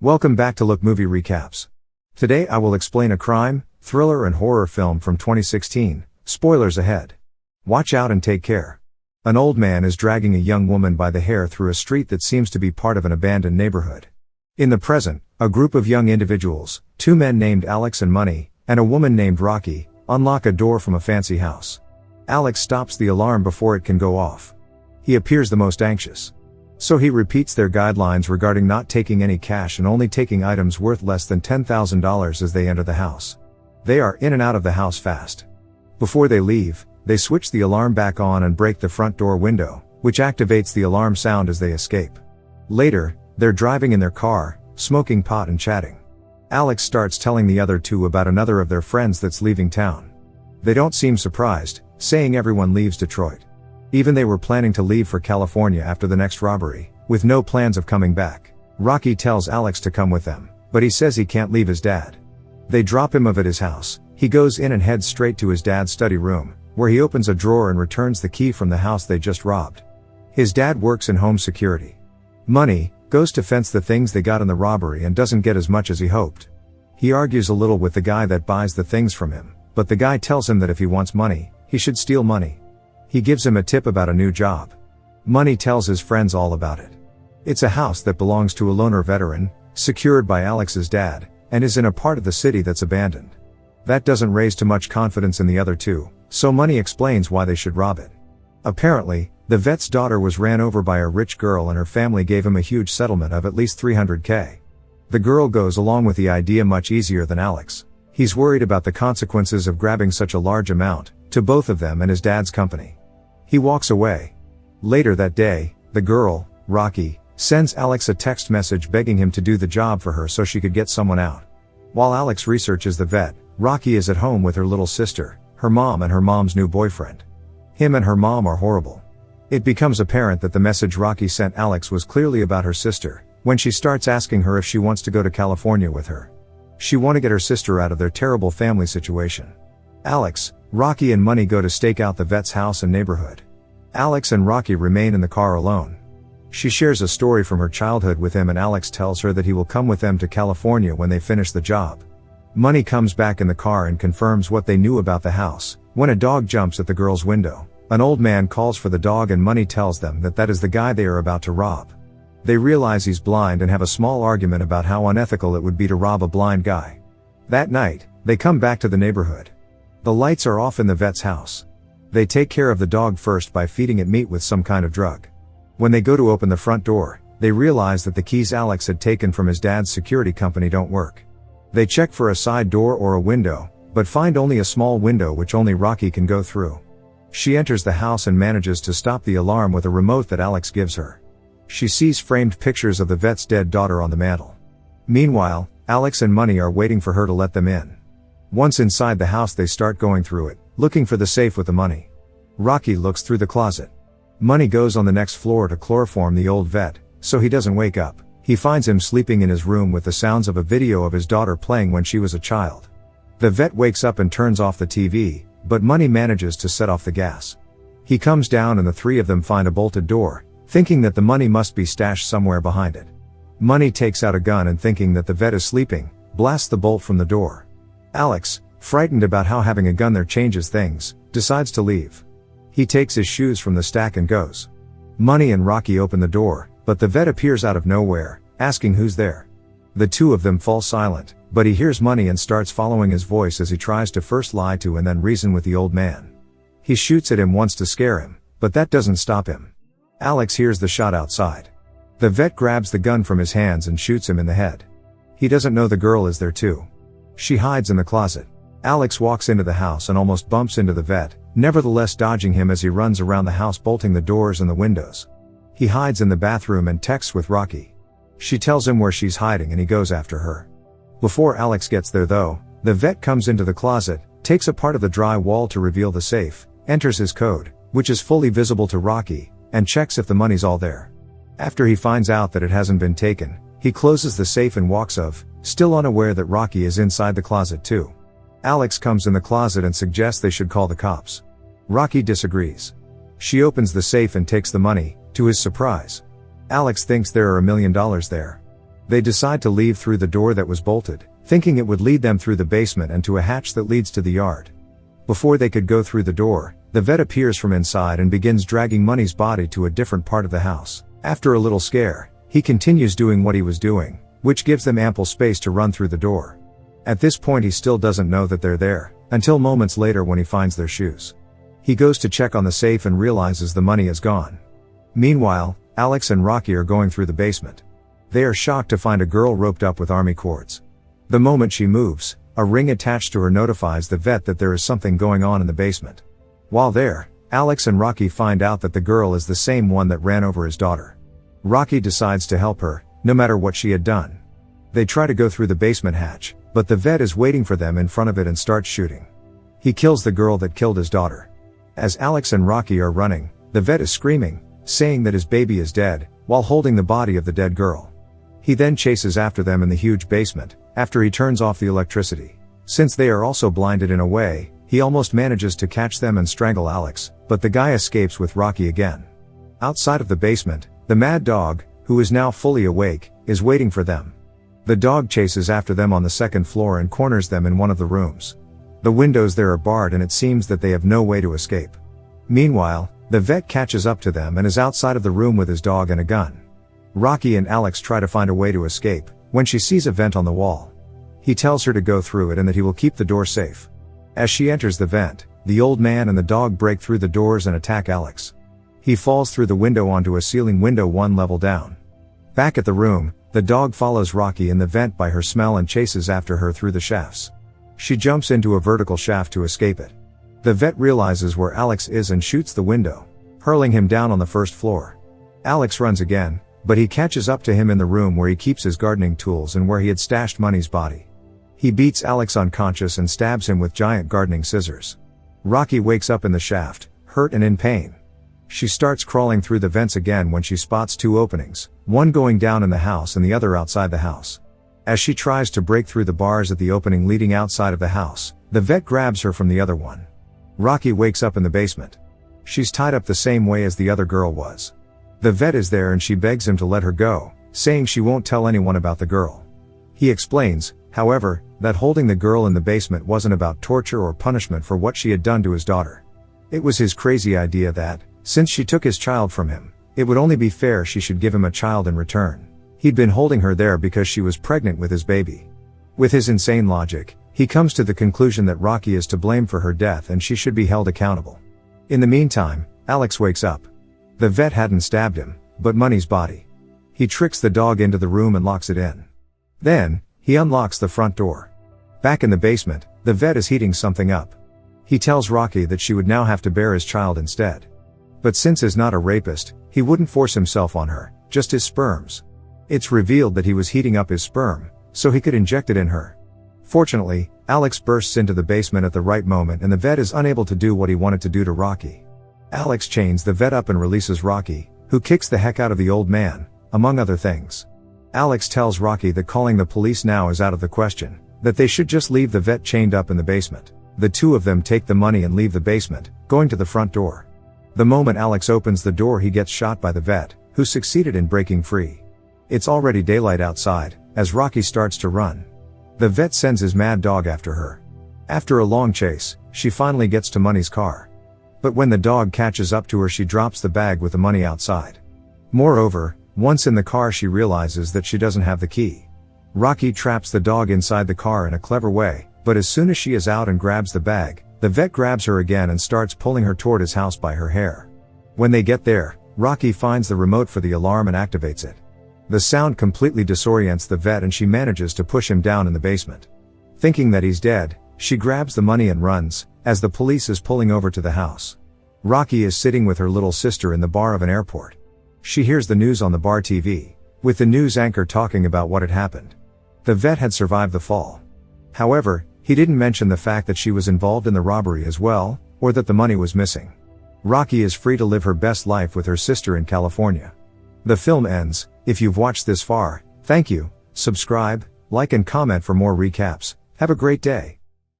Welcome back to Look Movie Recaps. Today I will explain a crime, thriller and horror film from 2016, spoilers ahead. Watch out and take care. An old man is dragging a young woman by the hair through a street that seems to be part of an abandoned neighborhood. In the present, a group of young individuals, two men named Alex and Money, and a woman named Rocky, unlock a door from a fancy house. Alex stops the alarm before it can go off. He appears the most anxious. So he repeats their guidelines regarding not taking any cash and only taking items worth less than $10,000 as they enter the house. They are in and out of the house fast. Before they leave, they switch the alarm back on and break the front door window, which activates the alarm sound as they escape. Later, they're driving in their car, smoking pot and chatting. Alex starts telling the other two about another of their friends that's leaving town. They don't seem surprised, saying everyone leaves Detroit. Even they were planning to leave for California after the next robbery, with no plans of coming back. Rocky tells Alex to come with them, but he says he can't leave his dad. They drop him off at his house. He goes in and heads straight to his dad's study room, where he opens a drawer and returns the key from the house they just robbed. His dad works in home security. Money goes to fence the things they got in the robbery and doesn't get as much as he hoped. He argues a little with the guy that buys the things from him, but the guy tells him that if he wants money, he should steal money. He gives him a tip about a new job. Money tells his friends all about it. It's a house that belongs to a loner veteran, secured by Alex's dad, and is in a part of the city that's abandoned. That doesn't raise too much confidence in the other two, so Money explains why they should rob it. Apparently, the vet's daughter was ran over by a rich girl and her family gave him a huge settlement of at least $300K. The girl goes along with the idea much easier than Alex. He's worried about the consequences of grabbing such a large amount, to both of them and his dad's company. He walks away. Later that day, the girl, Rocky, sends Alex a text message begging him to do the job for her so she could get someone out. While Alex researches the vet, Rocky is at home with her little sister, her mom and her mom's new boyfriend. Him and her mom are horrible. It becomes apparent that the message Rocky sent Alex was clearly about her sister, when she starts asking her if she wants to go to California with her. She wants to get her sister out of their terrible family situation. Alex, Rocky and Money go to stake out the vet's house and neighborhood. Alex and Rocky remain in the car alone. She shares a story from her childhood with him and Alex tells her that he will come with them to California when they finish the job. Money comes back in the car and confirms what they knew about the house, when a dog jumps at the girl's window. An old man calls for the dog and Money tells them that that is the guy they are about to rob. They realize he's blind and have a small argument about how unethical it would be to rob a blind guy. That night, they come back to the neighborhood. The lights are off in the vet's house. They take care of the dog first by feeding it meat with some kind of drug. When they go to open the front door, they realize that the keys Alex had taken from his dad's security company don't work. They check for a side door or a window, but find only a small window which only Rocky can go through. She enters the house and manages to stop the alarm with a remote that Alex gives her. She sees framed pictures of the vet's dead daughter on the mantle. Meanwhile, Alex and Money are waiting for her to let them in. Once inside the house they start going through it, looking for the safe with the money. Rocky looks through the closet. Money goes on the next floor to chloroform the old vet, so he doesn't wake up. He finds him sleeping in his room with the sounds of a video of his daughter playing when she was a child. The vet wakes up and turns off the TV, but Money manages to set off the gas. He comes down and the three of them find a bolted door, thinking that the money must be stashed somewhere behind it. Money takes out a gun and thinking that the vet is sleeping, blasts the bolt from the door. Alex, frightened about how having a gun there changes things, decides to leave. He takes his shoes from the stack and goes. Money and Rocky open the door, but the vet appears out of nowhere, asking who's there. The two of them fall silent, but he hears Money and starts following his voice as he tries to first lie to and then reason with the old man. He shoots at him once to scare him, but that doesn't stop him. Alex hears the shot outside. The vet grabs the gun from his hands and shoots him in the head. He doesn't know the girl is there too. She hides in the closet. Alex walks into the house and almost bumps into the vet, nevertheless dodging him as he runs around the house bolting the doors and the windows. He hides in the bathroom and texts with Rocky. She tells him where she's hiding and he goes after her. Before Alex gets there though, the vet comes into the closet, takes a part of the dry wall to reveal the safe, enters his code, which is fully visible to Rocky, and checks if the money's all there. After he finds out that it hasn't been taken, he closes the safe and walks off, still unaware that Rocky is inside the closet too. Alex comes in the closet and suggests they should call the cops. Rocky disagrees. She opens the safe and takes the money, to his surprise. Alex thinks there are $1 million there. They decide to leave through the door that was bolted, thinking it would lead them through the basement and to a hatch that leads to the yard. Before they could go through the door, the vet appears from inside and begins dragging Money's body to a different part of the house. After a little scare, he continues doing what he was doing, which gives them ample space to run through the door. At this point he still doesn't know that they're there, until moments later when he finds their shoes. He goes to check on the safe and realizes the money is gone. Meanwhile, Alex and Rocky are going through the basement. They are shocked to find a girl roped up with army cords. The moment she moves, a ring attached to her notifies the vet that there is something going on in the basement. While there, Alex and Rocky find out that the girl is the same one that ran over his daughter. Rocky decides to help her, no matter what she had done. They try to go through the basement hatch, but the vet is waiting for them in front of it and starts shooting. He kills the girl that killed his daughter. As Alex and Rocky are running, the vet is screaming, saying that his baby is dead, while holding the body of the dead girl. He then chases after them in the huge basement, after he turns off the electricity. Since they are also blinded in a way, he almost manages to catch them and strangle Alex, but the guy escapes with Rocky again. Outside of the basement, the mad dog, who is now fully awake, is waiting for them. The dog chases after them on the second floor and corners them in one of the rooms. The windows there are barred and it seems that they have no way to escape. Meanwhile, the vet catches up to them and is outside of the room with his dog and a gun. Rocky and Alex try to find a way to escape, when she sees a vent on the wall. He tells her to go through it and that he will keep the door safe. As she enters the vent, the old man and the dog break through the doors and attack Alex. He falls through the window onto a ceiling window one level down. Back at the room, the dog follows Rocky in the vent by her smell and chases after her through the shafts. She jumps into a vertical shaft to escape it. The vet realizes where Alex is and shoots the window, hurling him down on the first floor. Alex runs again, but he catches up to him in the room where he keeps his gardening tools and where he had stashed Money's body. He beats Alex unconscious and stabs him with giant gardening scissors. Rocky wakes up in the shaft, hurt and in pain. She starts crawling through the vents again when she spots two openings, one going down in the house and the other outside the house. As she tries to break through the bars at the opening leading outside of the house, the vet grabs her from the other one. Rocky wakes up in the basement. She's tied up the same way as the other girl was. The vet is there and she begs him to let her go, saying she won't tell anyone about the girl. He explains, however, that holding the girl in the basement wasn't about torture or punishment for what she had done to his daughter. It was his crazy idea that, since she took his child from him, it would only be fair she should give him a child in return. He'd been holding her there because she was pregnant with his baby. With his insane logic, he comes to the conclusion that Rocky is to blame for her death and she should be held accountable. In the meantime, Alex wakes up. The vet hadn't stabbed him, but Money's body. He tricks the dog into the room and locks it in. Then, he unlocks the front door. Back in the basement, the vet is heating something up. He tells Rocky that she would now have to bear his child instead. But since he's not a rapist, he wouldn't force himself on her, just his sperms. It's revealed that he was heating up his sperm, so he could inject it in her. Fortunately, Alex bursts into the basement at the right moment and the vet is unable to do what he wanted to do to Rocky. Alex chains the vet up and releases Rocky, who kicks the heck out of the old man, among other things. Alex tells Rocky that calling the police now is out of the question, that they should just leave the vet chained up in the basement. The two of them take the money and leave the basement, going to the front door. The moment Alex opens the door he gets shot by the vet, who succeeded in breaking free. It's already daylight outside, as Rocky starts to run. The vet sends his mad dog after her. After a long chase, she finally gets to Money's car. But when the dog catches up to her she drops the bag with the money outside. Moreover, once in the car she realizes that she doesn't have the key. Rocky traps the dog inside the car in a clever way, but as soon as she is out and grabs the bag, the vet grabs her again and starts pulling her toward his house by her hair. When they get there, Rocky finds the remote for the alarm and activates it. The sound completely disorients the vet and she manages to push him down in the basement. Thinking that he's dead, she grabs the money and runs, as the police is pulling over to the house. Rocky is sitting with her little sister in the bar of an airport. She hears the news on the bar TV, with the news anchor talking about what had happened. The vet had survived the fall. However, he didn't mention the fact that she was involved in the robbery as well, or that the money was missing. Rocky is free to live her best life with her sister in California. The film ends. If you've watched this far, thank you. Subscribe, like and comment for more recaps. Have a great day.